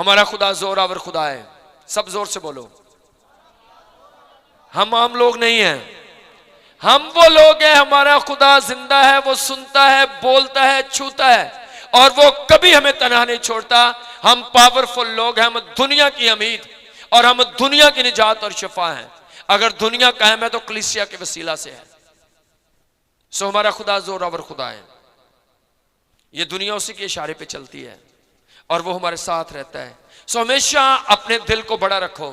हमारा खुदा जोरावर खुदा है। सब जोर से बोलो। हम आम लोग नहीं हैं, हम वो लोग हैं, हमारा खुदा जिंदा है, वो सुनता है, बोलता है, छूता है और वो कभी हमें तन्हा नहीं छोड़ता। हम पावरफुल लोग हैं, हम दुनिया की उम्मीद और हम दुनिया की निजात और शिफा हैं। अगर दुनिया कायम है तो कलीसिया के वसीला से है। सो हमारा खुदा जोरावर खुदा है। ये दुनिया उसी के इशारे पे चलती है और वो हमारे साथ रहता है। सो हमेशा अपने दिल को बड़ा रखो।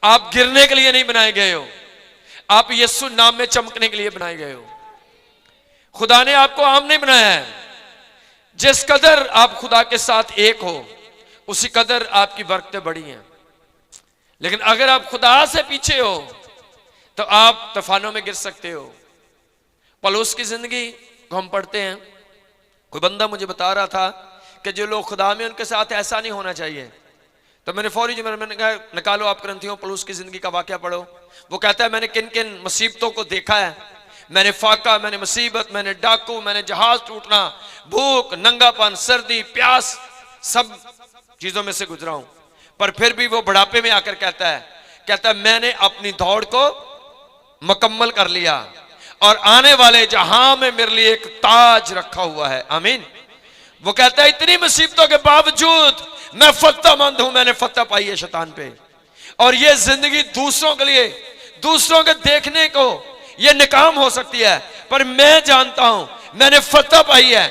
आप गिरने के लिए नहीं बनाए गए हो, आप यीशु नाम में चमकने के लिए बनाए गए हो। खुदा ने आपको आम नहीं बनाया है। जिस कदर आप खुदा के साथ एक हो उसी कदर आपकी बरकतें बड़ी हैं। लेकिन अगर आप खुदा से पीछे हो तो आप तूफानों में गिर सकते हो। पौलुस की जिंदगी को हम पढ़ते हैं। कोई बंदा मुझे बता रहा था कि जो लोग खुदा में उनके साथ ऐसा नहीं होना चाहिए। तो मैंने फौरी मैंने कहा निकालो आप ग्रंथियों पौलुस की जिंदगी का वाकया पढ़ो। वो कहता है मैंने किन किन मुसीबतों को देखा है। मैंने फाका, मैंने मुसीबत, मैंने डाकू, मैंने जहाज टूटना, भूख, नंगापन, सर्दी, प्यास, सब चीजों में से गुजरा हूं। पर फिर भी वो बुढ़ापे में आकर कहता है मैंने अपनी दौड़ को मुकम्मल कर लिया और आने वाले जहां में मेरे लिए एक ताज रखा हुआ है। आमीन। वो कहता है इतनी मुसीबतों के बावजूद मैं फतहमंद हूं, मैंने फतह पाई है शैतान पे। और ये जिंदगी दूसरों के लिए, दूसरों के देखने को ये निकाम हो सकती है, पर मैं जानता हूं मैंने फतह पाई है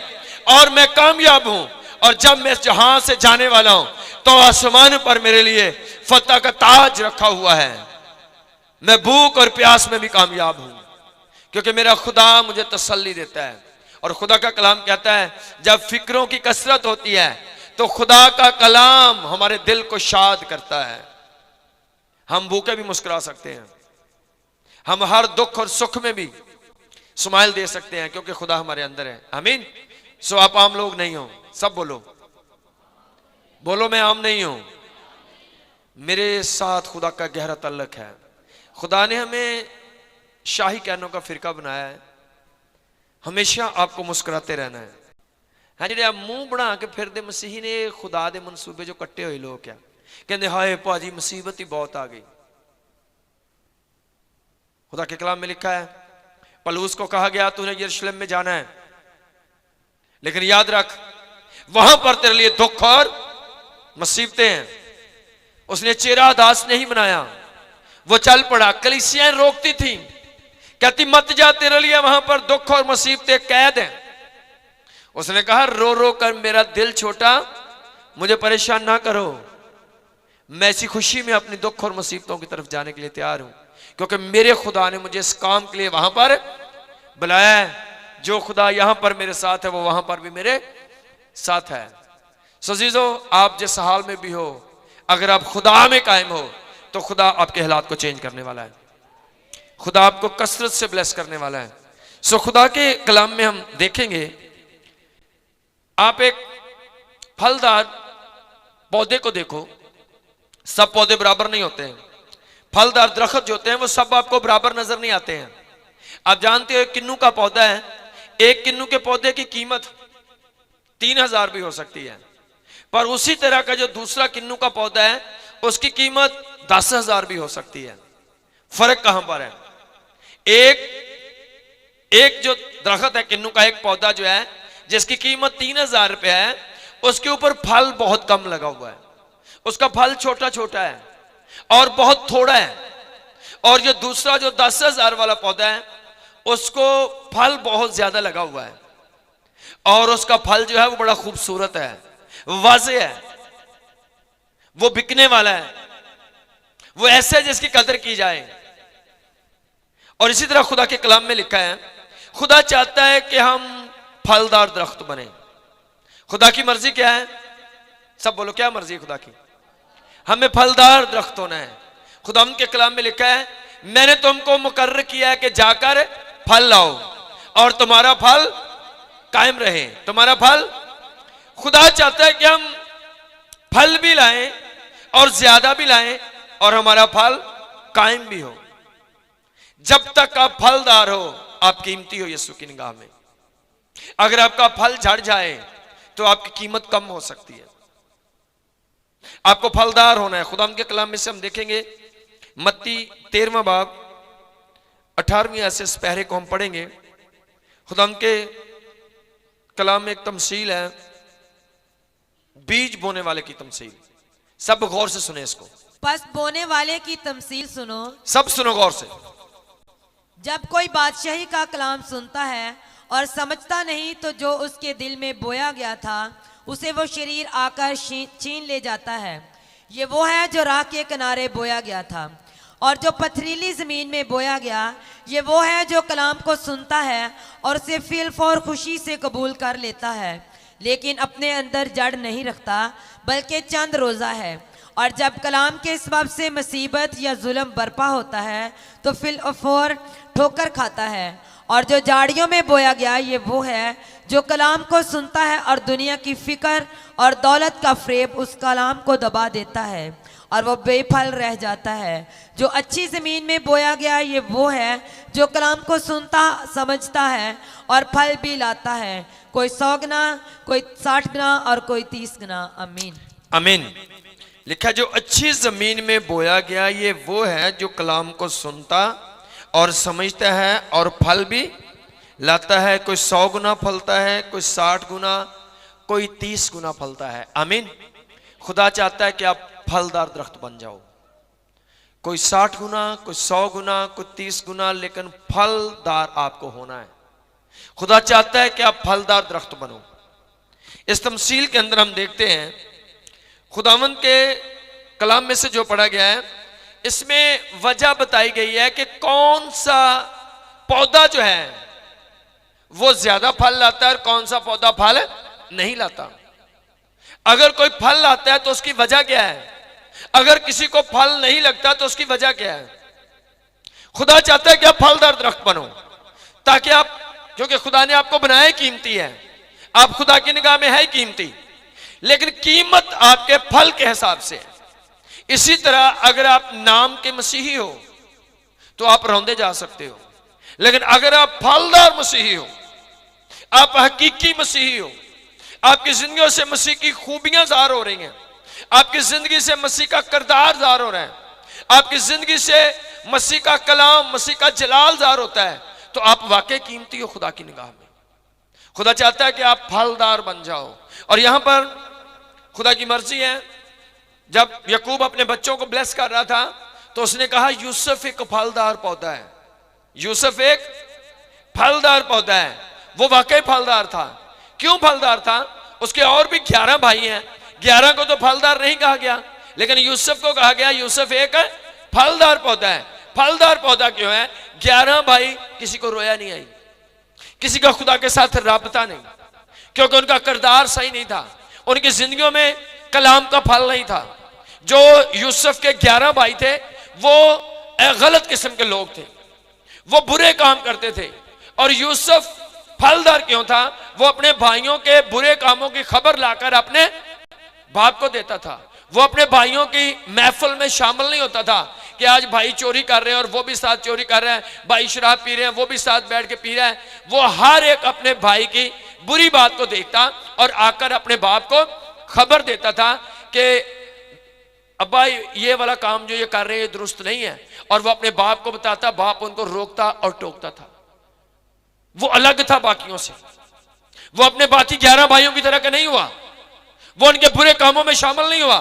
और मैं कामयाब हूं। और जब मैं जहां से जाने वाला हूं तो आसमान पर मेरे लिए फतह का ताज रखा हुआ है। मैं भूख और प्यास में भी कामयाब हूं क्योंकि मेरा खुदा मुझे तसल्ली देता है। और खुदा का कलाम कहता है जब फिक्रों की कसरत होती है तो खुदा का कलाम हमारे दिल को शाद करता है। हम भूखे भी मुस्कुरा सकते हैं, हम हर दुख और सुख में भी स्माइल दे सकते हैं क्योंकि खुदा हमारे अंदर है। आमीन। सो आप आम लोग नहीं हो। सब बोलो, बोलो मैं आम नहीं हूं। मेरे साथ खुदा का गहरा तल्लक है। खुदा ने हमें शाही कहनों का फिरका बनाया है। हमेशा आपको मुस्कुराते रहना है। हाँ जी, मुंह बना के फिर दे मसीही ने खुदा दे मनसूबे जो कट्टे हुए लोग क्या कहते हाय भाजी मुसीबत ही बहुत आ गई। खुदा के कलाम में लिखा है पौलुस को कहा गया तूने यरूशलेम में जाना है, लेकिन याद रख वहां पर तेरे लिए दुख और मुसीबतें हैं। उसने चेहरा दास नहीं बनाया, वो चल पड़ा। कलीसियां रोकती थी, कहती मत जा, तेरे लिए वहां पर दुख और मुसीबतें कैद हैं। उसने कहा रो रो कर मेरा दिल छोटा, मुझे परेशान ना करो। मैं ऐसी खुशी में अपनी दुख और मुसीबतों की तरफ जाने के लिए तैयार हूं क्योंकि मेरे खुदा ने मुझे इस काम के लिए वहां पर बुलाया है। जो खुदा यहां पर मेरे साथ है वो वहां पर भी मेरे साथ है। सजीजो, आप जिस हाल में भी हो, अगर आप खुदा में कायम हो तो खुदा आपके हालात को चेंज करने वाला है। खुदा आपको कसरत से ब्लेस करने वाला है। सो खुदा के कलाम में हम देखेंगे, आप एक फलदार पौधे को देखो। सब पौधे बराबर नहीं होते हैं। फलदार दरख्त जो होते हैं वो सब आपको बराबर नजर नहीं आते हैं। आप जानते हो किन्नू का पौधा है, एक किन्नू के पौधे की कीमत 3000 भी हो सकती है, पर उसी तरह का जो दूसरा किन्नू का पौधा है उसकी कीमत 10,000 भी हो सकती है। फर्क कहां पर है? एक जो दरख्त है किन्नू का, एक पौधा जो है जिसकी कीमत 3000 रुपया है, उसके ऊपर फल बहुत कम लगा हुआ है, उसका फल छोटा छोटा है और बहुत थोड़ा है। और जो दूसरा जो 10,000 वाला पौधा है उसको फल बहुत ज्यादा लगा हुआ है और उसका फल जो है वो बड़ा खूबसूरत है, वाज़े है, वो बिकने वाला है, वो ऐसे जिसकी कदर की जाए। और इसी तरह खुदा के कलाम में लिखा है खुदा चाहता है कि हम फलदार दरख्त बने। खुदा की मर्जी क्या है? सब बोलो, क्या मर्जी है खुदा की? हमें फलदार दरख्त होना है। खुदा के कलाम में लिखा है मैंने तुमको मुकर्रर किया है कि जाकर फल लाओ और तुम्हारा फल कायम रहे। तुम्हारा फल, खुदा चाहता है कि हम फल भी लाएं और ज्यादा भी लाएं और हमारा फल कायम भी हो। जब तक आप फलदार हो आप कीमती हो यीशु की निगाह में। अगर आपका फल झड़ जाए तो आपकी कीमत कम हो सकती है। आपको फलदार होना है। खुदा के कलाम में से हम देखेंगे मत्ती 13वां बाब 18वीं आयत से पहरे को हम पढ़ेंगे। खुदा के कलाम में एक तमसील है, बीज बोने वाले की तमसील। सब गौर से सुने इसको। बस बोने वाले की तमसील सुनो, सब सुनो गौर से। जब कोई बादशाही का कलाम सुनता है और समझता नहीं तो जो उसके दिल में बोया गया था उसे वो शरीर आकर छीन ले जाता है। ये वो है जो राह के किनारे बोया गया था। और जो पथरीली जमीन में बोया गया, ये वो है जो कलाम को सुनता है और उसे फिल फौर खुशी से कबूल कर लेता है, लेकिन अपने अंदर जड़ नहीं रखता बल्कि चंद रोज़ा है। और जब कलाम के सबब से मुसीबत या जुल्म बर्पा होता है तो फिल फौर ठोकर खाता है। और जो झाड़ियों में बोया गया, ये वो है जो कलाम को सुनता है और दुनिया की फिक्र और दौलत का फ़रेब उस कलाम को दबा देता है और वो बेफल रह जाता है। जो अच्छी ज़मीन में बोया गया, ये वो है जो कलाम को सुनता समझता है और फल भी लाता है, कोई 100 गुना, कोई 60 गुना और कोई 30 गुना। आमीन आमीन। लिखा जो अच्छी जमीन में बोया गया, ये वो है जो कलाम को सुनता और समझता है और फल भी लाता है, कोई 100 गुना फलता है, कोई 60 गुना, कोई 30 गुना फलता है। आमीन। खुदा चाहता है कि आप फलदार दरख्त बन जाओ, कोई 60 गुना, कोई 100 गुना, कोई 30 गुना, लेकिन फलदार आपको होना है। खुदा चाहता है कि आप फलदार दरख्त बनो। इस तमसील के अंदर हम देखते हैं खुदावंद के कलाम में से जो पढ़ा गया है, इसमें वजह बताई गई है कि कौन सा पौधा जो है वो ज्यादा फल लाता है और कौन सा पौधा फल नहीं लाता। अगर कोई फल लाता है तो उसकी वजह क्या है, अगर किसी को फल नहीं लगता तो उसकी वजह क्या है। खुदा चाहता है कि आप फलदार दरख्त बनो, ताकि आप, क्योंकि खुदा ने आपको बनाया कीमती है, आप खुदा की निगाह में है कीमती, लेकिन कीमत आपके फल के हिसाब से है। इसी तरह अगर आप नाम के मसीही हो तो आप रौंदे जा सकते हो, लेकिन अगर आप फलदार मसीही हो, आप हकीकी मसीही हो, आपकी जिंदगी से मसीह की खूबियां ज़ाहिर हो रही हैं, आपकी जिंदगी से मसीह का किरदार ज़ाहिर हो रहा है, आपकी जिंदगी से मसीह का कलाम, मसीह का जलाल ज़ाहिर होता है, तो आप वाकई कीमती हो खुदा की निगाह में। खुदा चाहता है कि आप फलदार बन जाओ। और यहां पर खुदा की मर्जी है, जब यकूब अपने बच्चों को ब्लेस कर रहा था तो उसने कहा यूसुफ एक फलदार पौधा है, यूसुफ एक फलदार पौधा है। वो वाकई फलदार था। क्यों फलदार था? उसके और भी 11 भाई हैं, 11 को तो फलदार नहीं कहा गया, लेकिन यूसुफ को कहा गया यूसुफ एक फलदार पौधा है। फलदार पौधा क्यों है? 11 भाई किसी को रोया नहीं आई, किसी का खुदा के साथ राबता नहीं, क्योंकि उनका किरदार सही नहीं था, उनकी जिंदगियों में कलाम का फल नहीं था। जो यूसुफ के 11 भाई थे वो गलत किस्म के लोग थे, वो बुरे काम करते थे। और यूसुफ फलदार क्यों था? वो अपने भाइयों के बुरे कामों की खबर लाकर अपने बाप को देता था। वो अपने भाइयों की महफिल में शामिल नहीं होता था कि आज भाई चोरी कर रहे हैं और वो भी साथ चोरी कर रहे हैं, भाई शराब पी रहे हैं वो भी साथ बैठ के पी रहा है। वो हर एक अपने भाई की बुरी बात को देखता और आकर अपने बाप को खबर देता था कि अब्बा ये वाला काम जो ये कर रहे हैं दुरुस्त नहीं है, और वो अपने बाप को बताता, बाप उनको रोकता और टोकता था। वो अलग था बाकियों से, वो अपने बाकी 11 भाइयों की तरह का नहीं हुआ, वो उनके बुरे कामों में शामिल नहीं हुआ,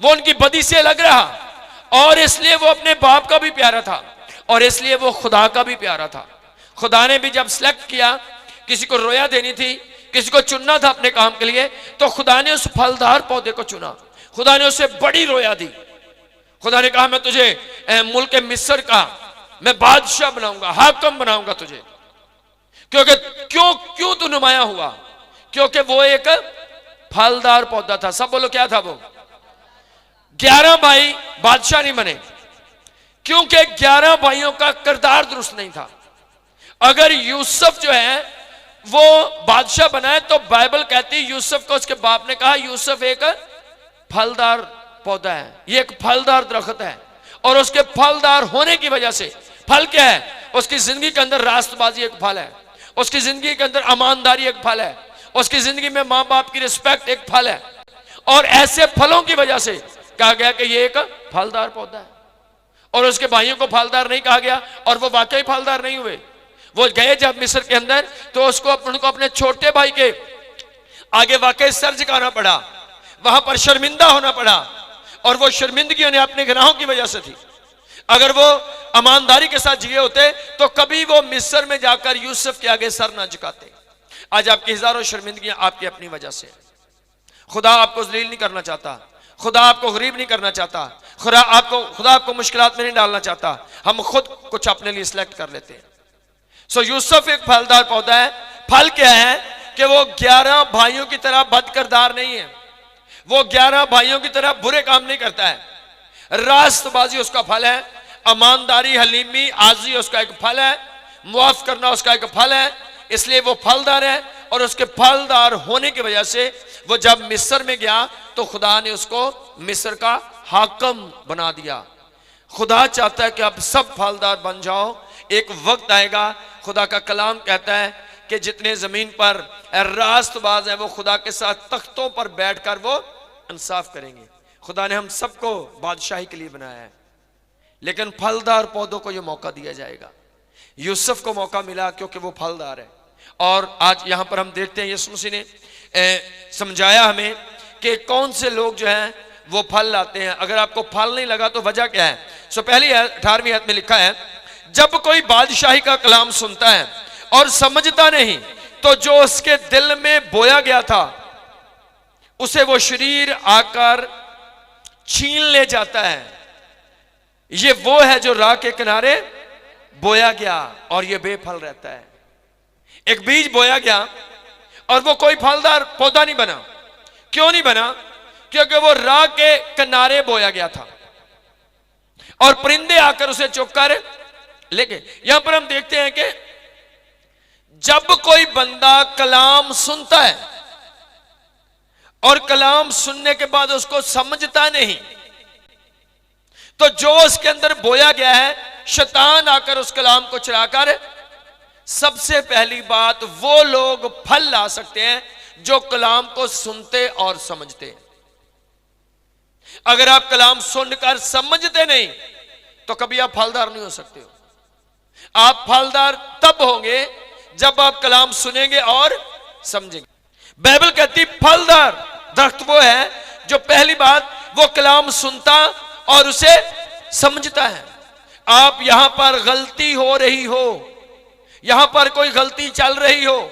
वो उनकी बदी से अलग रहा, और इसलिए वो अपने बाप का भी प्यारा था और इसलिए वो खुदा का भी प्यारा था। खुदा ने भी जब सिलेक्ट किया, किसी को रोया देनी थी, किसी को चुनना था अपने काम के लिए, तो खुदा ने उस फलदार पौधे को चुना। खुदा ने उसे बड़ी रोया दी। खुदा ने कहा मैं तुझे मुल्क मिस्र का मैं बादशाह बनाऊंगा, हाकिम बनाऊंगा तुझे। क्योंकि क्यों तू नुमाया हुआ? क्योंकि वो एक फलदार पौधा था। सब बोलो क्या था वो? 11 भाई बादशाह नहीं बने क्योंकि 11 भाइयों का किरदार दुरुस्त नहीं था। अगर यूसुफ जो है वो बादशाह बनाए तो बाइबल कहती है यूसुफ को उसके बाप ने कहा यूसुफ एक फलदार पौधा है, ये एक फलदार दरख्त है, और उसके फलदार होने की वजह से फल क्या है? उसकी जिंदगी के अंदर रास्तबाजी एक फल है, उसकी जिंदगी के अंदर ईमानदारी एक फल है, उसकी जिंदगी में माँ बाप की रिस्पेक्ट एक फल है, और ऐसे फलों की वजह से कहा गया कि ये एक फलदार पौधा है। और उसके भाइयों को फलदार नहीं कहा गया, और वो वाकई फलदार नहीं हुए। वो गए जब मिस्र के अंदर, तो उनको अपने छोटे भाई के आगे वाकई सर झुकाना पड़ा, वहां पर शर्मिंदा होना पड़ा, और वो शर्मिंदगी उन्हें अपने गुनाहों की वजह से थी। अगर वो ईमानदारी के साथ जिए होते तो कभी वो मिस्र में जाकर यूसुफ के आगे सर ना झुकाते। आज आपकी हजारों शर्मिंदगियां आपकी अपनी वजह से। खुदा आपको जलील नहीं करना चाहता, खुदा आपको गरीब नहीं करना चाहता, खुदा आपको मुश्किलात में नहीं डालना चाहता। हम खुद कुछ अपने लिए सिलेक्ट कर लेते हैं। सो यूसुफ एक फलदार पौधा है। फल क्या है कि वो 11 भाइयों की तरह बदकिरदार नहीं है, वो 11 भाइयों की तरह बुरे काम नहीं करता है। रास्तबाजी उसका फल है, ईमानदारी, हलीमी, आजी उसका एक फल है, मुआफ करना उसका एक फल है। इसलिए वो फलदार है, और उसके फलदार होने की वजह से वो जब मिस्र में गया तो खुदा ने उसको मिस्र का हाकम बना दिया। खुदा चाहता है कि आप सब फलदार बन जाओ। एक वक्त आएगा, खुदा का कलाम कहता है कि जितने जमीन पर रास्तबाज हैं वो खुदा के साथ तख्तों पर बैठकर वो इंसाफ करेंगे। खुदा ने हम सबको बादशाही के लिए बनाया है, लेकिन फलदार पौधों को ये मौका दिया जाएगा। यूसुफ को मौका मिला क्योंकि वो फलदार है। और आज यहां पर हम देखते हैं यीशु मसीह ने समझाया हमें कि कौन से लोग जो हैं वो फल लाते हैं। अगर आपको फल नहीं लगा तो वजह क्या है? पहली 18वीं आयत में लिखा है, जब कोई बादशाही का कलाम सुनता है और समझता नहीं तो जो उसके दिल में बोया गया था उसे वो शरीर आकर छीन ले जाता है। ये वो है जो राह के किनारे बोया गया और ये बेफल रहता है। एक बीज बोया गया और वो कोई फलदार पौधा नहीं बना। क्यों नहीं बना? क्योंकि वो राह के किनारे बोया गया था और परिंदे आकर उसे चुग कर ले गए। यहां पर हम देखते हैं कि जब कोई बंदा कलाम सुनता है और कलाम सुनने के बाद उसको समझता नहीं, तो जो उसके अंदर बोया गया है, शैतान आकर उस कलाम को चुराकर, सबसे पहली बात वो लोग फल ला सकते हैं जो कलाम को सुनते और समझते हैं। अगर आप कलाम सुनकर समझते नहीं तो कभी आप फलदार नहीं हो सकते हो। आप फलदार तब होंगे जब आप कलाम सुनेंगे और समझेंगे। बाइबल कहती फलदार दरख्त वो है जो पहली बात वो कलाम सुनता और उसे समझता है। आप यहां पर गलती हो रही हो, यहां पर कोई गलती चल रही हो,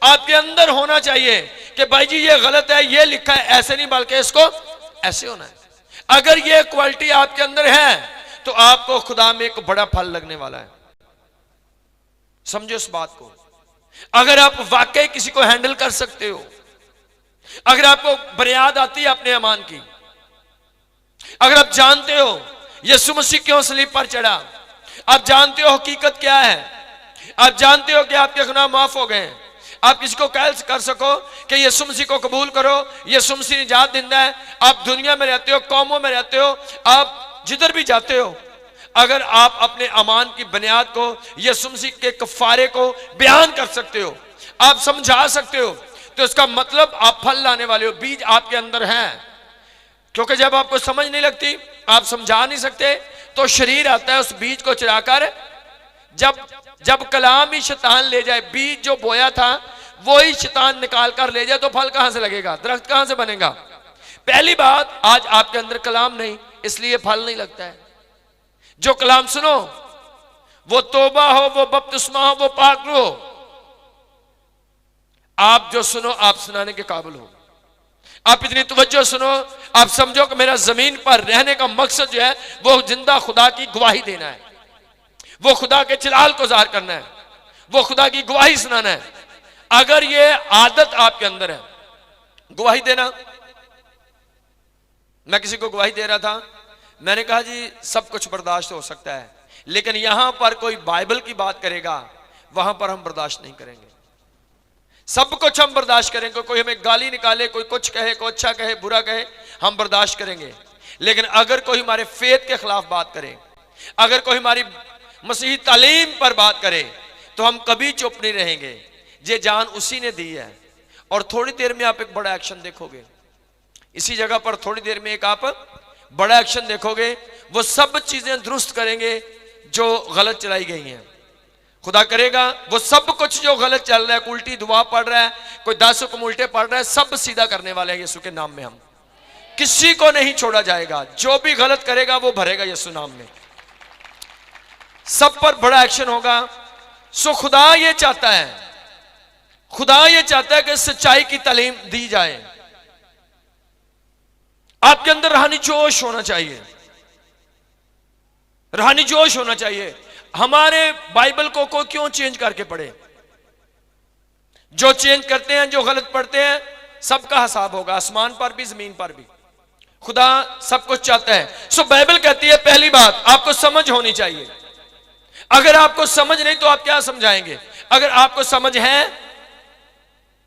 आपके अंदर होना चाहिए कि भाई जी ये गलत है, ये लिखा है ऐसे नहीं बल्कि इसको ऐसे होना है। अगर ये क्वालिटी आपके अंदर है तो आपको खुदा में एक बड़ा फल लगने वाला है। समझो इस बात को। अगर आप वाकई किसी को हैंडल कर सकते हो, अगर आपको बुनियाद आती है अपने ईमान की, अगर आप जानते हो यीशु मसीह क्यों सलीब पर चढ़ा, आप जानते हो हकीकत क्या है, आप जानते हो कि आपके गुनाह माफ हो गए, आप किसी को कह कर सको कि यीशु मसीह को कबूल करो, यीशु मसीह निजात देता है। आप दुनिया में रहते हो, कौमों में रहते हो, आप जिधर भी जाते हो, अगर आप अपने ईमान की बुनियाद को, यीशु मसीह के कफारे को बयान कर सकते हो, आप समझा सकते हो, तो इसका मतलब आप फल लाने वाले हो। बीज आपके अंदर है। क्योंकि जब आपको समझ नहीं लगती, आप समझा नहीं सकते, तो शरीर आता है उस बीज को चुराकर। जब कलाम ही शैतान ले जाए, बीज जो बोया था वो ही शैतान निकाल कर ले जाए, तो फल कहां से लगेगा? दरख्त कहां से बनेगा? पहली बात, आज आपके अंदर कलाम नहीं, इसलिए फल नहीं लगता है। जो कलाम सुनो, वो तौबा हो, वो बपतिस्मा हो, वो पाक हो, आप जो सुनो आप सुनाने के काबिल हो। आप इतनी तवज्जो सुनो, आप समझो कि मेरा जमीन पर रहने का मकसद जो है वो जिंदा खुदा की गवाही देना है, वो खुदा के जलाल को ज़ाहिर करना है, वो खुदा की गवाही सुनाना है। अगर ये आदत आपके अंदर है गवाही देना, मैं किसी को गवाही दे रहा था, मैंने कहा जी सब कुछ बर्दाश्त हो सकता है, लेकिन यहां पर कोई बाइबल की बात करेगा वहां पर हम बर्दाश्त नहीं करेंगे। सब कुछ हम बर्दाश्त करेंगे, कोई हमें गाली निकाले, कोई कुछ कहे, कोई अच्छा कहे, बुरा कहे, हम बर्दाश्त करेंगे। लेकिन अगर कोई हमारे फेथ के खिलाफ बात करे, अगर कोई हमारी मसीही तालीम पर बात करे, तो हम कभी चुप नहीं रहेंगे। ये जान उसी ने दी है। और थोड़ी देर में आप एक बड़ा एक्शन देखोगे। इसी जगह पर थोड़ी देर में एक आप बड़ा एक्शन देखोगे, वो सब चीजें दुरुस्त करेंगे जो गलत चलाई गई हैं। खुदा करेगा वो सब कुछ जो गलत चल रहा है, उल्टी दुआ पढ़ रहा है, कोई 10 हुक्म उल्टे पढ़ रहा है, सब सीधा करने वाले हैं यीशु के नाम में। हम किसी को नहीं छोड़ा जाएगा, जो भी गलत करेगा वो भरेगा यीशु नाम में। सब पर बड़ा एक्शन होगा। सो खुदा ये चाहता है, खुदा ये चाहता है कि सच्चाई की तालीम दी जाए। आपके अंदर रूहानी जोश होना चाहिए, रूहानी जोश होना चाहिए। हमारे बाइबल को कोई क्यों चेंज करके पढ़े? जो चेंज करते हैं, जो गलत पढ़ते हैं, सबका हिसाब होगा, आसमान पर भी जमीन पर भी। खुदा सब कुछ चाहता है। सो बाइबल कहती है पहली बात आपको समझ होनी चाहिए। अगर आपको समझ नहीं तो आप क्या समझाएंगे? अगर आपको समझ है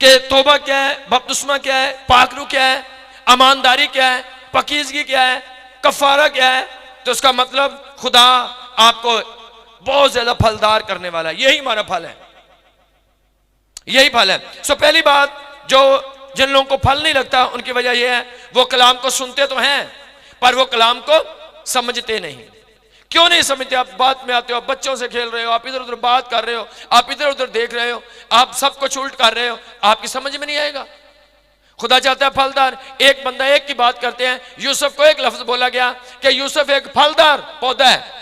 कि तौबा क्या है, बपतिस्मा क्या है, पाकरू क्या है, ईमानदारी क्या है, पकीजगी क्या है, कफारा क्या है, तो उसका मतलब खुदा आपको बहुत ज्यादा फलदार करने वाला है। यही हमारा फल है, यही फल है। सो पहली बात, जो जिन लोगों को फल नहीं लगता उनकी वजह यह है वो कलाम को सुनते तो हैं पर वो कलाम को समझते नहीं। क्यों नहीं समझते? आप बात में आते हो, आप बच्चों से खेल रहे हो, आप इधर उधर बात कर रहे हो, आप इधर उधर देख रहे हो, आप सब कुछ उल्ट कर रहे हो, आपकी समझ में नहीं आएगा। खुदा चाहता है फलदार। एक बंदा एक की बात करते हैं, यूसुफ को एक लफ्ज बोला गया कि यूसुफ एक फलदार पौधा है।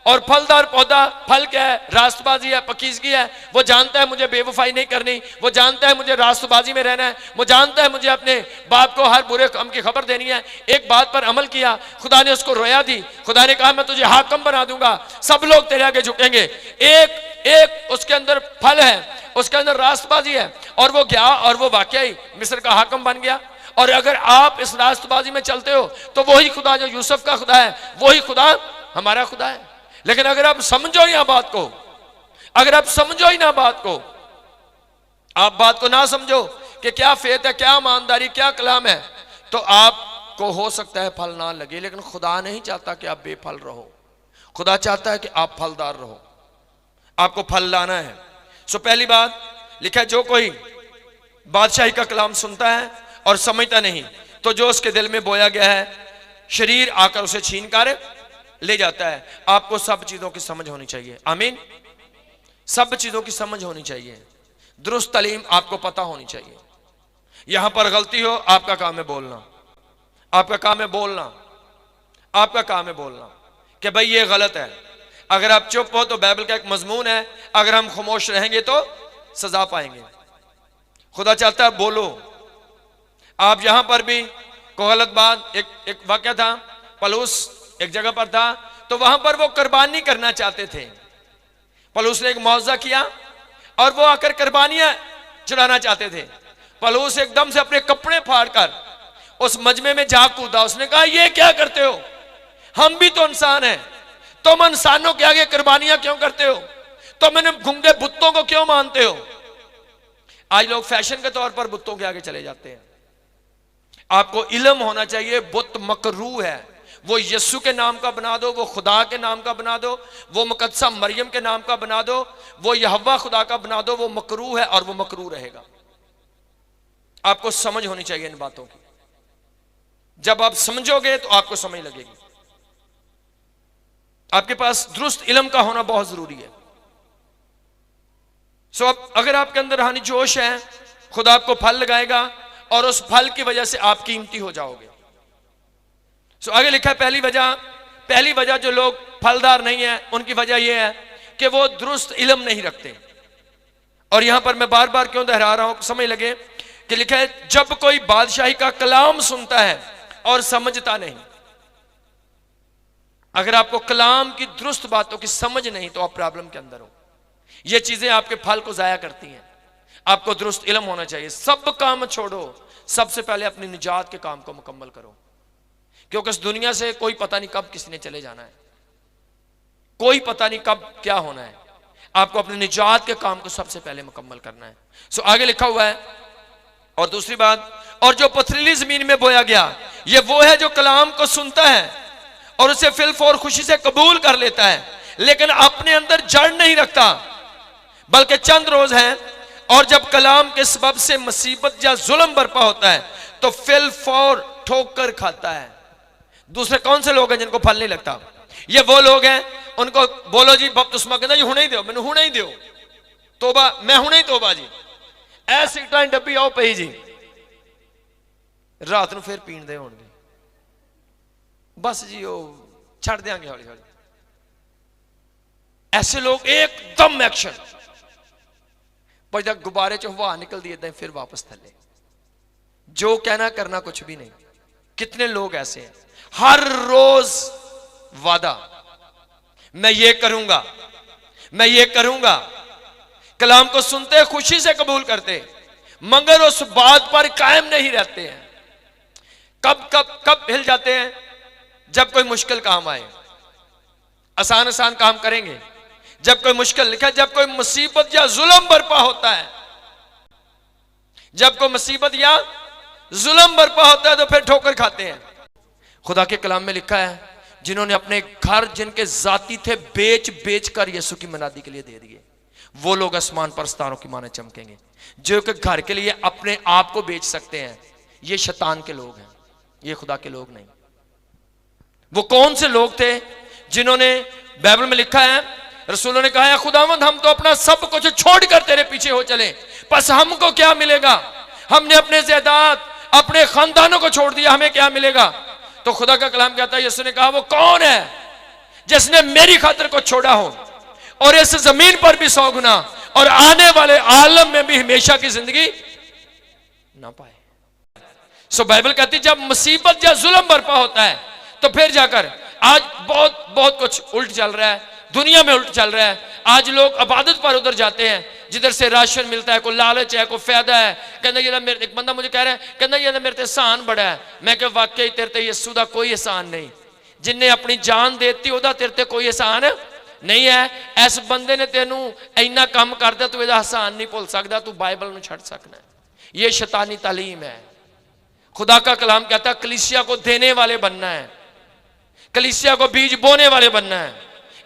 और फलदार पौधा, फल क्या है? रास्तबाजी है, पकीजगी है। वो जानता है मुझे बेवफाई नहीं करनी, वो जानता है मुझे रास्तबाजी में रहना है, वो जानता है मुझे अपने बाप को हर बुरे काम की खबर देनी है। एक बात पर अमल किया, खुदा ने उसको रोया दी, खुदा ने कहा मैं तुझे हाकम बना दूंगा, सब लोग तेरे आगे झुकेंगे। एक एक उसके अंदर फल है, उसके अंदर रास्तबाजी है, और वो गया और वो वाकई मिस्र का हाकम बन गया। और अगर आप इस रास्तबाजी में चलते हो तो वही खुदा जो यूसुफ का खुदा है, वही खुदा हमारा खुदा है। लेकिन अगर आप समझो ही ना बात को, अगर आप समझो ही ना बात को, आप बात को ना समझो कि क्या फेथ है, क्या ईमानदारी, क्या कलाम है, तो आपको हो सकता है फल ना लगे। लेकिन खुदा नहीं चाहता कि आप बेफल रहो, खुदा चाहता है कि आप फलदार रहो, आपको फल लाना है। सो पहली बात लिखा है, जो कोई बादशाही का कलाम सुनता है और समझता नहीं तो जो उसके दिल में बोया गया है शरीर आकर उसे छीन कर ले जाता है। आपको सब चीजों की समझ होनी चाहिए। आमीन। सब चीजों की समझ होनी चाहिए, दुरुस्त तालीम आपको पता होनी चाहिए। यहां पर गलती हो, आपका काम है बोलना, आपका काम है बोलना, आपका काम है बोलना कि भाई ये गलत है। अगर आप चुप हो तो बाइबल का एक मजमून है, अगर हम खामोश रहेंगे तो सजा पाएंगे। खुदा चाहता है बोलो। आप यहां पर भी कोई गलत बात, एक वाक्य था, पलूस एक जगह पर था, तो वहां पर वो कुर्बानी करना चाहते थे। पलूस ने एक मुआवजा किया और वो आकर कुर्बानियां चढ़ाना चाहते थे। पलूस एकदम से अपने कपड़े फाड़कर उस मजमे में जा कूदा। उसने कहा ये क्या करते हो? हम भी तो इंसान हैं, तुम इंसानों के आगे कुर्बानियां क्यों करते हो? तुम इन गूंगे बुत्तों को क्यों मानते हो? आज लोग फैशन के तौर पर बुत्तों के आगे चले जाते हैं। आपको इल्म होना चाहिए, बुत मकरूह है, वो यीशु के नाम का बना दो, वो खुदा के नाम का बना दो, वो मुकद्दसा मरियम के नाम का बना दो, वो यहोवा खुदा का बना दो, वो मकरूह है और वो मकरूह रहेगा। आपको समझ होनी चाहिए इन बातों की। जब आप समझोगे तो आपको समझ लगेगी। आपके पास दुरुस्त इल्म का होना बहुत जरूरी है। सो अब अगर आपके अंदर रूहानी जोश है, खुदा आपको फल लगाएगा और उस फल की वजह से आप कीमती हो जाओगे। सो आगे लिखा है पहली वजह जो लोग फलदार नहीं है उनकी वजह यह है कि वो दुरुस्त इल्म नहीं रखते। और यहां पर मैं बार बार क्यों दोहरा रहा हूं, समझ लगे कि लिखा है जब कोई बादशाही का कलाम सुनता है और समझता नहीं। अगर आपको कलाम की दुरुस्त बातों की समझ नहीं तो आप प्रॉब्लम के अंदर हो। ये चीजें आपके फल को जाया करती हैं। आपको दुरुस्त इल्म होना चाहिए। सब काम छोड़ो, सबसे पहले अपनी निजात के काम को मुकम्मल करो, क्योंकि इस दुनिया से कोई पता नहीं कब किसी ने चले जाना है, कोई पता नहीं कब क्या होना है। आपको अपनी निजात के काम को सबसे पहले मुकम्मल करना है। सो आगे लिखा हुआ है, और दूसरी बात, और जो पथरीली जमीन में बोया गया ये वो है जो कलाम को सुनता है और उसे फिल और खुशी से कबूल कर लेता है, लेकिन अपने अंदर जड़ नहीं रखता, बल्कि चंद रोज है और जब कलाम के सबब से मुसीबत या जुल्म बरपा होता है तो फिल फौर ठोकर खाता है। दूसरे कौन से लोग हैं जिनको फल नहीं लगता? ये वो लोग हैं, उनको बोलो जी बपतिस्मा, कहना जी हुणे ही दो, मैंने हुणे ही दो तोबा, मैं हुणे ही तोबा जी, ऐ सिगरेटां दी डब्बी आओ पई जी, रात ਨੂੰ फिर पीण दे होणगे, बस जी वो छड़ देंगे हौली हौली। ऐसे लोग एकदम एक्शन, पर जब गुब्बारे चो हवा निकलती है फिर वापस थले, जो कहना करना कुछ भी नहीं। कितने लोग ऐसे हैं, हर रोज वादा, मैं ये करूंगा, मैं ये करूंगा, कलाम को सुनते खुशी से कबूल करते, मगर उस बात पर कायम नहीं रहते हैं। कब कब कब हिल जाते हैं? जब कोई मुश्किल काम आए। आसान आसान काम करेंगे, जब कोई मुश्किल, लिखा जब कोई मुसीबत या जुल्म बर्पा होता है, जब कोई मुसीबत या जुल्म बर्पा होता है तो फिर ठोकर खाते हैं। खुदा के कलाम में लिखा है, जिन्होंने अपने घर जिनके जाती थे बेच बेच कर यीशु की मनादी के लिए दे दिए, वो लोग आसमान पर सितारों की माने चमकेंगे। जो कि घर के लिए अपने आप को बेच सकते हैं, ये शैतान के लोग हैं, ये खुदा के लोग नहीं। वो कौन से लोग थे जिन्होंने, बाइबल में लिखा है, रसूलों ने कहा है, खुदावंद हम तो अपना सब कुछ छोड़कर तेरे पीछे हो चले, बस हमको क्या मिलेगा? हमने अपने जायदाद, अपने खानदानों को छोड़ दिया, हमें क्या मिलेगा? तो खुदा का कलाम कहता है, यीशु ने कहा, वो कौन है जिसने मेरी खातिर को छोड़ा हो और इस जमीन पर भी 100 गुना और आने वाले आलम में भी हमेशा की जिंदगी ना पाए। सो बाइबल कहती है, जब मुसीबत या जुल्म बर्पा होता है तो फिर जाकर, आज बहुत बहुत कुछ उल्ट चल रहा है, दुनिया में उल्ट चल रहा है। आज लोग इबादत पर उधर जाते हैं जिधर से राशन मिलता है, कोई लालच है, कोई फायदा है। कहना ये मेरे, एक बंदा मुझे कह रहा है, कहना ये मेरे ते एहसान बड़ा है। मैं कह वाकई तेरे ते यीशु दा कोई एहसान नहीं, जिन्हें अपनी जान देती ओदा तेरे ते कोई एहसान नहीं है। इस बंदे ने तेनू इन्ना काम कर दिया, तू एदा एहसान नहीं भुल सकदा, तू बाइबल नूं छड्ड सकना है। ये शैतानी तालीम है। खुदा का कलाम कहता है, कलीसिया को देने वाले बनना है, कलीसिया को बीज बोने वाले बनना है,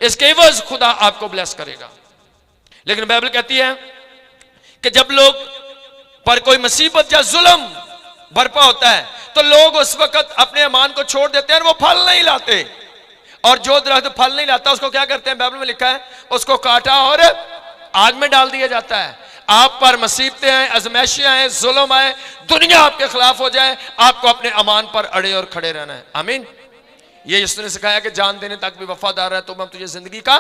इसके एवज खुदा आपको ब्लेस करेगा। लेकिन बाइबल कहती है कि जब लोग पर कोई मुसीबत या जुल्म बर्पा होता है तो लोग उस वक्त अपने ईमान को छोड़ देते हैं और वो फल नहीं लाते। और जो दरख्त फल नहीं लाता उसको क्या करते हैं? बाइबल में लिखा है, उसको काटा और आग में डाल दिया जाता है। आप पर मुसीबतें आए, आजमाइशें आए, जुल्म आए, दुनिया आपके खिलाफ हो जाए, आपको अपने ईमान पर अड़े और खड़े रहना है। आमीन। ये यीशु ने सिखाया कि जान देने तक भी वफादार है तो मैं तुझे जिंदगी का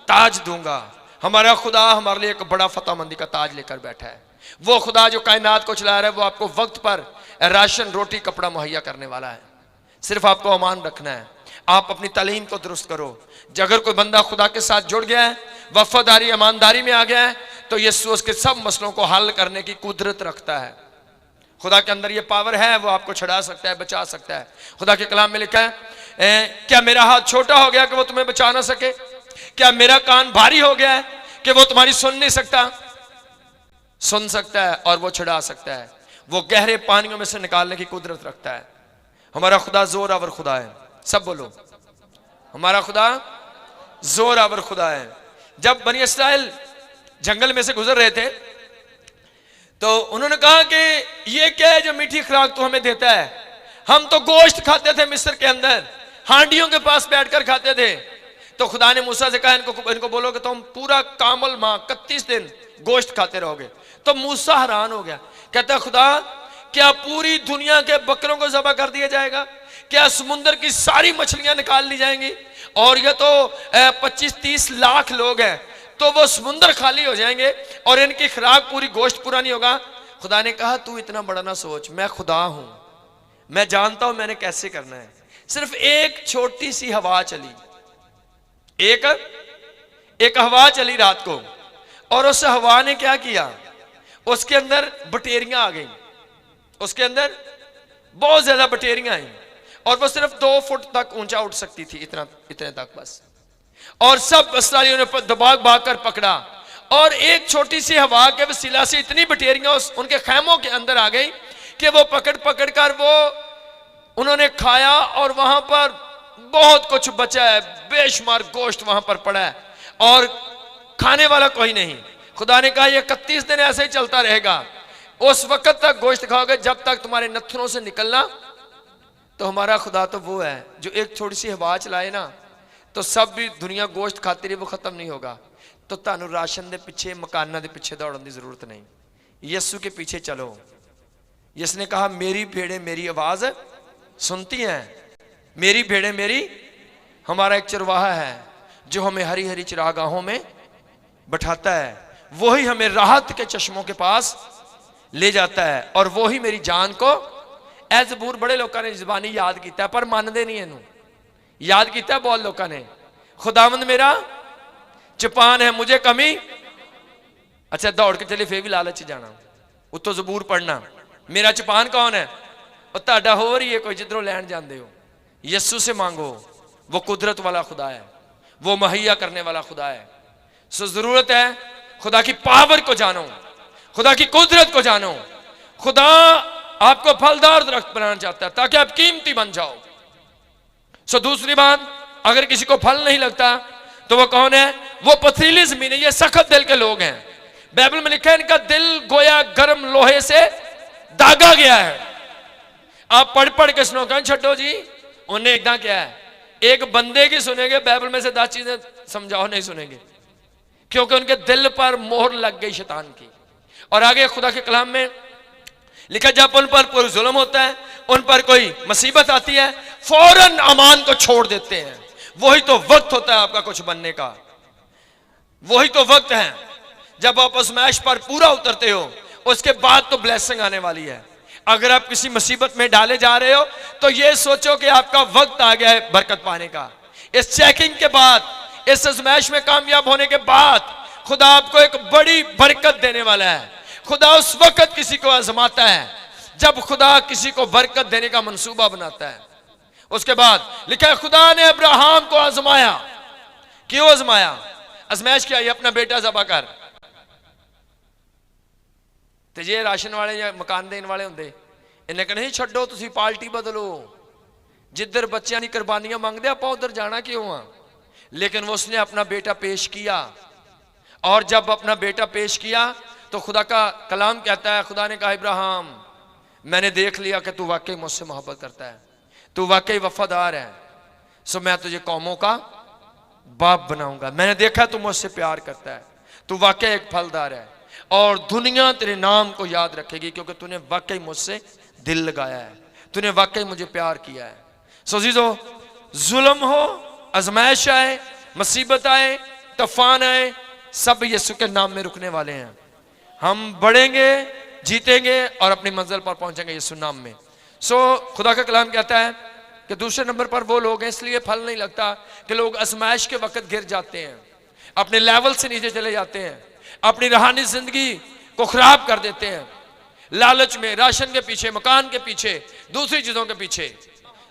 ताज दूंगा। हमारा खुदा हमारे लिए एक बड़ा फतेहमंदी का ताज लेकर बैठा है। वो खुदा जो कायनात को चला रहा है, वो आपको वक्त पर राशन, रोटी, कपड़ा मुहैया करने वाला है। सिर्फ आपको अमान रखना है। आप अपनी तालीम को दुरुस्त करो। अगर कोई बंदा खुदा के साथ जुड़ गया है, वफादारी, ईमानदारी में आ गया है, तो यीशु उसके सब मसलों को हल करने की कुदरत रखता है। खुदा के अंदर ये पावर है, वो आपको छुड़ा सकता है, बचा सकता है। खुदा के कलाम में लिखा है, क्या मेरा हाथ छोटा हो गया कि वो तुम्हें बचा ना सके? क्या मेरा कान भारी हो गया है कि वो तुम्हारी सुन नहीं सकता? सुन सकता है और वो छुड़ा सकता है। वो गहरे पानियों में से निकालने की कुदरत रखता है। हमारा खुदा जोरावर खुदा है। सब बोलो, हमारा खुदा जोरावर खुदा है। जब बनी इस्राएल जंगल में से गुजर रहे थे तो उन्होंने कहा कि ये क्या है जो मीठी खुराक तो हमें देता है? हम तो गोश्त खाते थे मिस्र के अंदर, हांडियों के पास बैठकर खाते थे। तो खुदा ने मूसा से कहा, इनको बोलो कि तुम पूरा कामल माह 31 दिन गोश्त खाते रहोगे। तो मूसा हैरान हो गया, कहता खुदा क्या पूरी दुनिया के बकरों को ज़बह कर दिया जाएगा? क्या समुद्र की सारी मछलियां निकाल ली जाएंगी? और ये तो 25-30 लाख लोग हैं, तो वो समुद्र खाली हो जाएंगे और इनकी खुराक पूरी, गोश्त पूरा नहीं होगा। खुदा ने कहा, तू इतना बड़ा ना सोच, मैं खुदा हूं, मैं जानता हूं मैंने कैसे करना है। सिर्फ एक छोटी सी हवा चली, एक हवा चली रात को, और उस हवा ने क्या किया? उसके अंदर बटेरियां आ गई, उसके अंदर बहुत ज्यादा बटेरियां आई, और वो सिर्फ 2 फुट तक ऊंचा उठ सकती थी, इतने तक बस। और सब इस्राएलियों ने दबाग भाग कर पकड़ा, और एक छोटी सी हवा के वसीला से इतनी बटेरियां उनके खैमों के अंदर आ गई कि वो पकड़ पकड़ कर वो उन्होंने खाया, और वहां पर बहुत कुछ बचा है, बेशुमार गोश्त वहां पर पड़ा है, और खाने वाला कोई नहीं। खुदा ने कहा, ये 31 दिन ऐसे ही चलता रहेगा। उस वक्त तक गोश्त खाओगे जब तक तुम्हारे नथनों से निकलना तो हमारा खुदा तो वो है जो एक थोड़ी सी हवा चलाए ना तो सब भी दुनिया गोश्त खाती रही, वो खत्म नहीं होगा। तो तानू राशन के पिछे मकाना के पिछे दौड़न की जरूरत नहीं, यीशु के पीछे चलो। जिसने कहा मेरी भेड़ें मेरी आवाज सुनती हैं, मेरी भेड़ें मेरी, हमारा एक चरवाहा है जो हमें हरी हरी चरागाहों में बैठाता है, वही हमें राहत के चश्मों के पास ले जाता है, और वही मेरी जान को ए जबूर बड़े लोगों ने जबानी याद किया पर मानते नहीं इनू, याद किया बहुत लोगों ने। खुदावंद मेरा चपान है मुझे कमी, अच्छा दौड़ के चले फिर भी लालच जाना, उतो जबूर पढ़ना, मेरा चपान कौन है, और ताड़ा हो रही है कोई जिधरों लैन जाते हो। यस्सु से मांगो, वो कुदरत वाला खुदा है, वो मुहैया करने वाला खुदा है। सो जरूरत है खुदा की पावर को जानो, खुदा की कुदरत को जानो। खुदा आपको फलदार दरख्त बनाना चाहता है ताकि आप कीमती बन जाओ। सो दूसरी बात, अगर किसी को फल नहीं लगता तो वो कौन है, वो पथरीली जमीन है, ये सख्त दिल के लोग हैं। बाइबल में लिखा है इनका दिल गोया गर्म लोहे से दागा गया है। आप पढ़ पढ़ के सुनो, कहीं छो जी उन्हें एकदम क्या है, एक बंदे की सुनेंगे बाइबल में से 10 चीजें समझाओ नहीं सुनेंगे, क्योंकि उनके दिल पर मोहर लग गई शैतान की। और आगे खुदा के कलाम में लिखा जब उन पर कोई जुल्म होता है, उन पर कोई मुसीबत आती है, फौरन अमान को छोड़ देते हैं। वही तो वक्त होता है आपका कुछ बनने का, वही तो वक्त है जब आप आज़माइश पर पूरा उतरते हो, उसके बाद तो ब्लेसिंग आने वाली है। अगर आप किसी मुसीबत में डाले जा रहे हो तो ये सोचो कि आपका वक्त आ गया है बरकत पाने का। इस चेकिंग के बाद, इस आज़माइश में कामयाब होने के बाद खुदा आपको एक बड़ी बरकत देने वाला है। खुदा उस वक्त किसी को आजमाता है जब खुदा किसी को बरकत देने का मंसूबा बनाता है। उसके बाद लिखा है खुदा ने अब्राहम को आजमाया। क्यों आजमाया? आजमाइश क्या है? अपना बेटा ज़बह कर। तो जे राशन वाले या मकान देने वाले होंगे इन्हें कहना नहीं छड्डो, तुसी पार्टी बदलो, जिधर बच्चों की कुर्बानियां मांगते आप उधर जाना क्यों आ। लेकिन वो उसने अपना बेटा पेश किया, और जब अपना बेटा पेश किया तो खुदा का कलाम कहता है, खुदा ने कहा इब्राहिम मैंने देख लिया कि तू वाकई मुझसे मोहब्बत करता है, तू वाकई वफादार है, सो मैं तुझे कौमों का बाप बनाऊंगा। मैंने देखा तू मुझसे प्यार करता है, तू वाकई एक फलदार है, और दुनिया तेरे नाम को याद रखेगी क्योंकि तूने वाकई मुझसे दिल लगाया है, तूने वाकई मुझे प्यार किया है। सो जीजो, जुल्म हो, आजमाइश आए, मुसीबत आए, तूफान आए, सब यीशु के नाम में रुकने वाले हैं। हम बढ़ेंगे, जीतेंगे और अपनी मंजिल पर पहुंचेंगे यीशु नाम में। सो खुदा का कलाम कहता है कि दूसरे नंबर पर वो लोग हैं, इसलिए फल नहीं लगता कि लोग आजमाइश के वक्त गिर जाते हैं, अपने लेवल से नीचे चले जाते हैं, अपनी रूहानी जिंदगी को खराब कर देते हैं, लालच में, राशन के पीछे, मकान के पीछे, दूसरी चीजों के पीछे।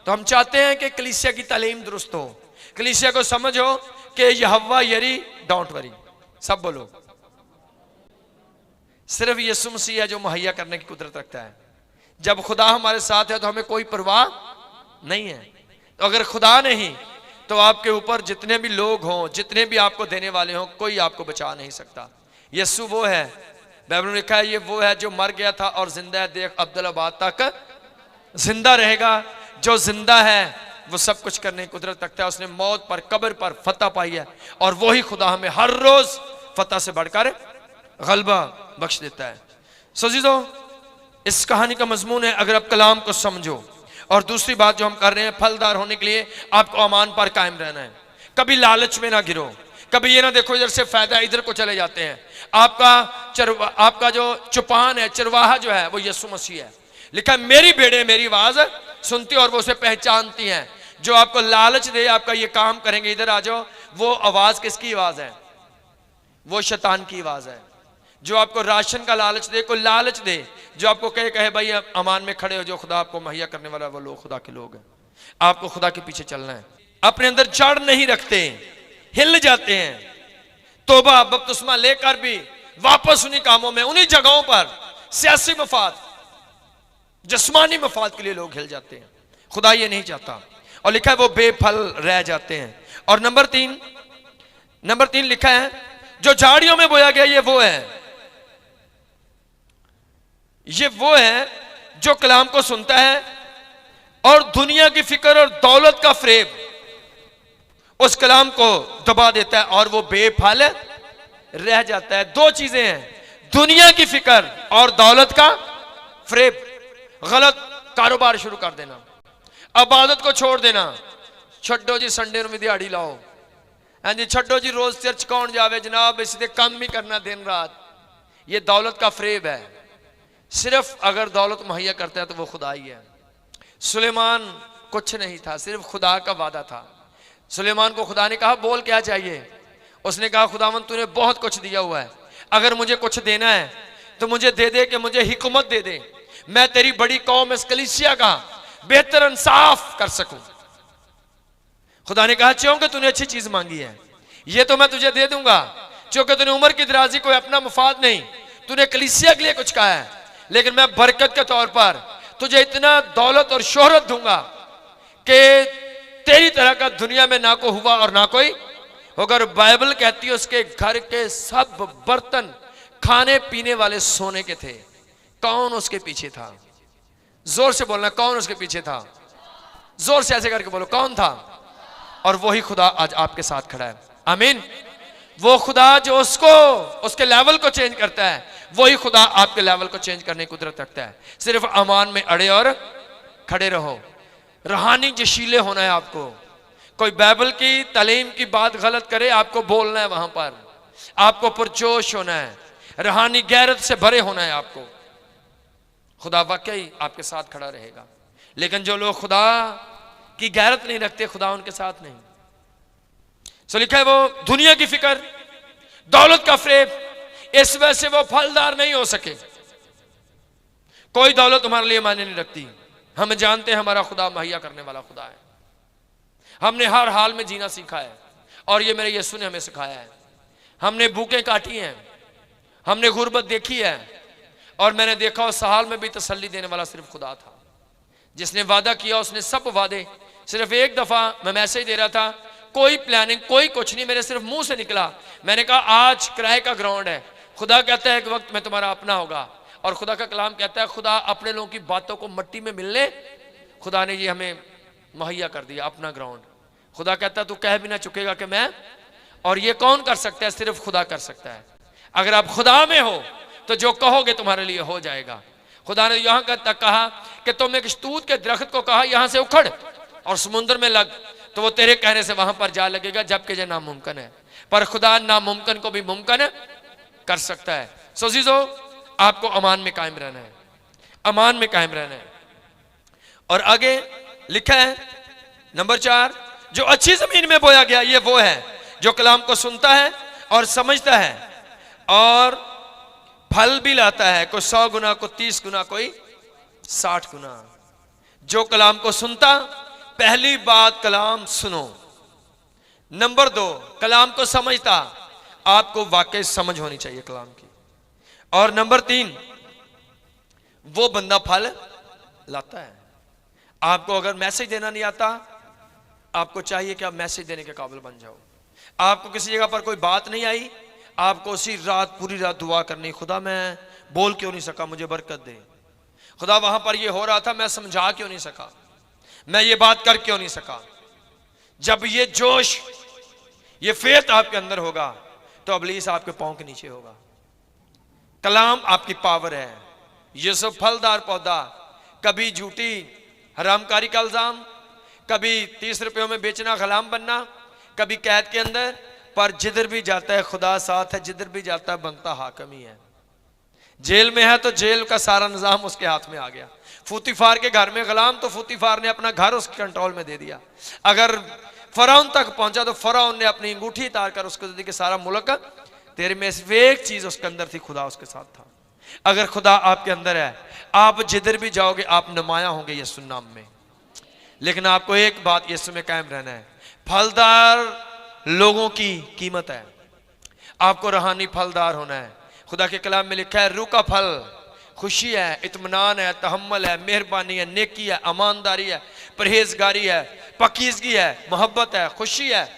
तो हम चाहते हैं कि कलीसिया की तालीम दुरुस्त हो, कलीसिया को समझ हो कि यहोवा यरी डोंट वरी। सब बोलो, सिर्फ यीशु मसीह है जो मुहैया करने की कुदरत रखता है। जब खुदा हमारे साथ है तो हमें कोई परवाह नहीं है। तो अगर खुदा नहीं तो आपके ऊपर जितने भी लोग हों, जितने भी आपको देने वाले हों, कोई आपको बचा नहीं सकता। यीशु वो है, बाइबल में लिखा है ये वो है जो मर गया था और जिंदा है, देख अब्दुल्लाबाद तक जिंदा रहेगा। जो जिंदा है वो सब कुछ करने की कुदरत रखता है, उसने मौत पर, कब्र पर फतह पाई है, और वही खुदा हमें हर रोज फतह से बढ़कर गलबा बख्श देता है। सो जीजो, इस कहानी का मजमून है अगर आप कलाम को समझो। और दूसरी बात जो हम कर रहे हैं, फलदार होने के लिए आपको अमान पर कायम रहना है, कभी लालच में ना गिरो, कभी ये ना देखो इधर से फायदा इधर को चले जाते हैं। आपका जो चुपान है, चरवाहा जो है वो यीशु मसीह है। लिखा मेरी भेड़ें मेरी आवाज सुनती और वो उसे पहचानती हैं। जो आपको लालच दे, आपका ये काम करेंगे इधर आ जाओ, वो आवाज किसकी आवाज है? वो शैतान की आवाज है। जो आपको राशन का लालच दे, कोई लालच दे, जो आपको कहे भाई अमान में खड़े हो, जो खुदा आपको मुहैया करने वाला वो लोग खुदा के लोग हैं। आपको खुदा के पीछे चलना है। अपने अंदर जड़ नहीं रखते, हिल जाते हैं, तौबा बपतिस्मा लेकर भी वापस उन्हीं कामों में, उन्हीं जगहों पर सियासी मफाद, जिस्मानी मफाद के लिए लोग हिल जाते हैं। खुदा ये नहीं चाहता, और लिखा है वो बेफल रह जाते हैं। और नंबर तीन लिखा है जो झाड़ियों में बोया गया, ये वो है जो कलाम को सुनता है, और दुनिया की फिक्र और दौलत का फ्रेब उस कलाम को दबा देता है और वो बेफल रह जाता है। दो चीजें हैं, दुनिया की फिक्र और दौलत का फ्रेब। गलत कारोबार शुरू कर देना, इबादत को छोड़ देना, छड्डो जी संडे में दिहाड़ी लाओ, हाँ जी छड्डो जी रोज चर्च कौन जावे जनाब, इससे कम ही करना दिन रात। ये दौलत का फ्रेब है। सिर्फ अगर दौलत मुहैया करता है तो वो खुदा ही है। सुलेमान कुछ नहीं था, सिर्फ खुदा का वादा था। सुलेमान को खुदा ने कहा बोल क्या चाहिए, उसने कहा खुदावन तूने बहुत कुछ दिया हुआ है, अगर मुझे कुछ देना है तो मुझे दे दे कि मुझे हिकमत दे दे, मैं तेरी बड़ी कौम इस कलीसिया का बेहतर इंसाफ कर सकूं। खुदा ने कहा क्योंकि तूने अच्छी चीज मांगी है, ये तो मैं तुझे दे दूंगा, क्योंकि तूने उम्र की दराजी कोई अपना मुफाद नहीं, तूने कलीसिया के लिए कुछ कहा है, लेकिन मैं बरकत के तौर पर तुझे इतना दौलत और शोहरत दूंगा कि तेरी तरह का दुनिया में ना को हुआ और ना कोई होगा। और बाइबल कहती है उसके घर के सब बर्तन खाने पीने वाले सोने के थे। कौन उसके पीछे था? जोर से बोलना, कौन उसके पीछे था? जोर से ऐसे करके बोलो, कौन था? और वही खुदा आज आपके साथ खड़ा है। आमीन। वो खुदा जो उसको उसके लेवल को चेंज करता है, वही खुदा आपके लेवल को चेंज करने की कुदरत रखता है। सिर्फ अमान में अड़े और खड़े रहो, रूहानी जशीले होना है आपको। कोई बाइबल की तालीम की बात गलत करे, आपको बोलना है वहां पर, आपको पुरजोश होना है, रूहानी गैरत से भरे होना है आपको। खुदा वाकई आपके साथ खड़ा रहेगा। लेकिन जो लोग खुदा की गैरत नहीं रखते, खुदा उनके साथ नहीं। सो लिखा है वो दुनिया की फिक्र, दौलत का फ्रेब, इस वजह से वो फलदार नहीं हो सके। कोई दौलत हमारे लिए मायने नहीं रखती। हम जानते हैं हमारा खुदा मुहैया करने वाला खुदा है। हमने हर हाल में जीना सीखा है और ये मेरे यीशु ने हमें सिखाया है। हमने भूखें काटी हैं, हमने गुर्बत देखी है, और मैंने देखा उस हाल में भी तसल्ली देने वाला सिर्फ खुदा था। जिसने वादा किया उसने सब वादे, सिर्फ एक दफा मैं मैसेज दे रहा था, कोई प्लानिंग कोई कुछ नहीं, मेरे सिर्फ मुंह से निकला। मैंने कहा आज किराए का ग्राउंड है, खुदा कहता है एक वक्त में तुम्हारा अपना होगा, और खुदा का कलाम कहता है खुदा अपने लोगों की बातों को मट्टी में मिलने, खुदा ने ये हमें मुहैया कर दिया अपना ग्राउंड। खुदा कहता है तू कह भी ना चुकेगा कि मैं, और ये कौन कर सकता है? सिर्फ खुदा कर सकता है। अगर आप खुदा में हो तो जो कहोगे तुम्हारे लिए हो जाएगा। खुदा ने यहां तक कहा कि तुम एक शतूत के दरख्त को कहा यहां से उखड़ और समुद्र में लग, तो वो तेरे कहने से वहां पर जा लगेगा, जबकि ये नामुमकिन है। पर खुदा नामुमकिन को भी मुमकिन कर सकता है। सो जीजो, आपको अमान में कायम रहना है, अमान में कायम रहना है। और आगे लिखा है नंबर 4, जो अच्छी जमीन में बोया गया ये वो है जो कलाम को सुनता है और समझता है और फल भी लाता है, कोई 100 गुना, कोई 30 गुना, कोई 60 गुना। जो कलाम को सुनता, पहली बात कलाम सुनो। नंबर 2, कलाम को समझता, आपको वाकई समझ होनी चाहिए कलाम की। और नंबर 3, वो बंदा फल लाता है। आपको अगर मैसेज देना नहीं आता, आपको चाहिए कि आप मैसेज देने के काबिल बन जाओ। आपको किसी जगह पर कोई बात नहीं आई, आपको उसी रात पूरी रात दुआ करनी, खुदा मैं बोल क्यों नहीं सका, मुझे बरकत दे। खुदा वहां पर ये हो रहा था, मैं समझा क्यों नहीं सका, मैं ये बात कर क्यों नहीं सका। जब ये जोश, ये फेथ आपके अंदर होगा तो इब्लीस आपके पांव के नीचे होगा। कलाम आपकी पावर है। ये सब फलदार पौधा, कभी झूठी हरामकारी का इल्जाम, कभी 30 रुपयों में बेचना, गुलाम बनना, कभी कैद के अंदर, पर जिधर भी जाता है खुदा साथ है, जिधर भी जाता है बनता हाकिम ही है। जेल में है तो जेल का सारा निजाम उसके हाथ में आ गया। फूतीफार के घर में गुलाम, तो फूतीफार ने अपना घर उसके कंट्रोल में दे दिया। अगर फराउन तक पहुंचा तो फराउन ने अपनी अंगूठी उतार कर उसको दे दी कि सारा मुल्क तेरे में सिर्फ एक चीज उसके अंदर थी, खुदा उसके साथ था। अगर खुदा आपके अंदर है, आप जिधर भी जाओगे आप नुमाया होंगे यीशु नाम में। लेकिन आपको एक बात यीशु में कायम रहना है। फलदार लोगों की कीमत है, आपको रूहानी फलदार होना है। खुदा के कलाम में लिखा है रूह का फल खुशी है, इत्मीनान है, तहम्मुल है, मेहरबानी है, नेकी है, ईमानदारी है, परहेजगारी है, पाकीज़गी है, मोहब्बत है, खुशी है।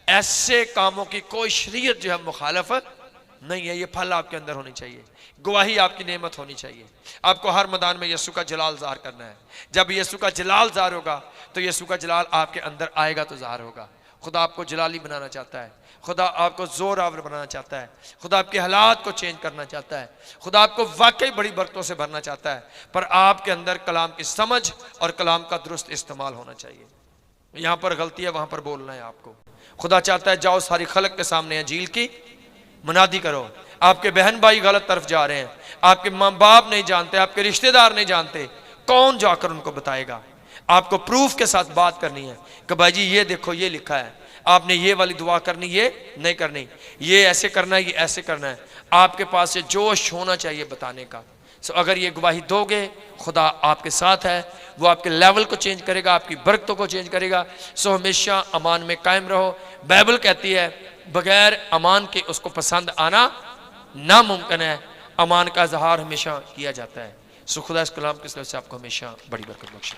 ऐसे कामों की कोई शरीयत जो है मुखालफ नहीं है, ये फल आपके अंदर होनी चाहिए, गवाही आपकी नेमत होनी चाहिए। आपको हर मैदान में यीशु का जलाल ज़ाहिर करना है। जब यीशु का जलाल ज़ाहिर होगा तो यीशु का जलाल आपके अंदर आएगा तो ज़ाहिर होगा। खुदा आपको जलाली बनाना चाहता है, खुदा आपको जोर आवर बनाना चाहता है, खुदा आपके हालात को चेंज करना चाहता है, खुदा आपको वाकई बड़ी बरकतों से भरना चाहता है, पर आपके अंदर कलाम की समझ और कलाम का दुरुस्त इस्तेमाल होना चाहिए। यहाँ पर गलती है, वहाँ पर बोलना है आपको। खुदा चाहता है जाओ सारी खलक के सामने अंजील की मुनादी करो। आपके बहन भाई गलत तरफ जा रहे हैं, आपके माँ बाप नहीं जानते, आपके रिश्तेदार नहीं जानते, कौन जाकर उनको बताएगा? आपको प्रूफ के साथ बात करनी है कि भाई जी ये देखो ये लिखा है, आपने ये वाली दुआ करनी, ये नहीं करनी, ये ऐसे करना है, ये ऐसे करना है। आपके पास से जोश होना चाहिए बताने का। सो अगर ये गवाही दोगे, खुदा आपके साथ है, वो आपके लेवल को चेंज करेगा, आपकी बरकतों को चेंज करेगा। सो हमेशा अमान में कायम रहो। बाइबल कहती है बगैर अमान के उसको पसंद आना नामुमकिन है, अमान का इजहार हमेशा किया जाता है। सो खुदा इस कलाम के सिलसिले से आपको हमेशा बड़ी बरकत बख्शे।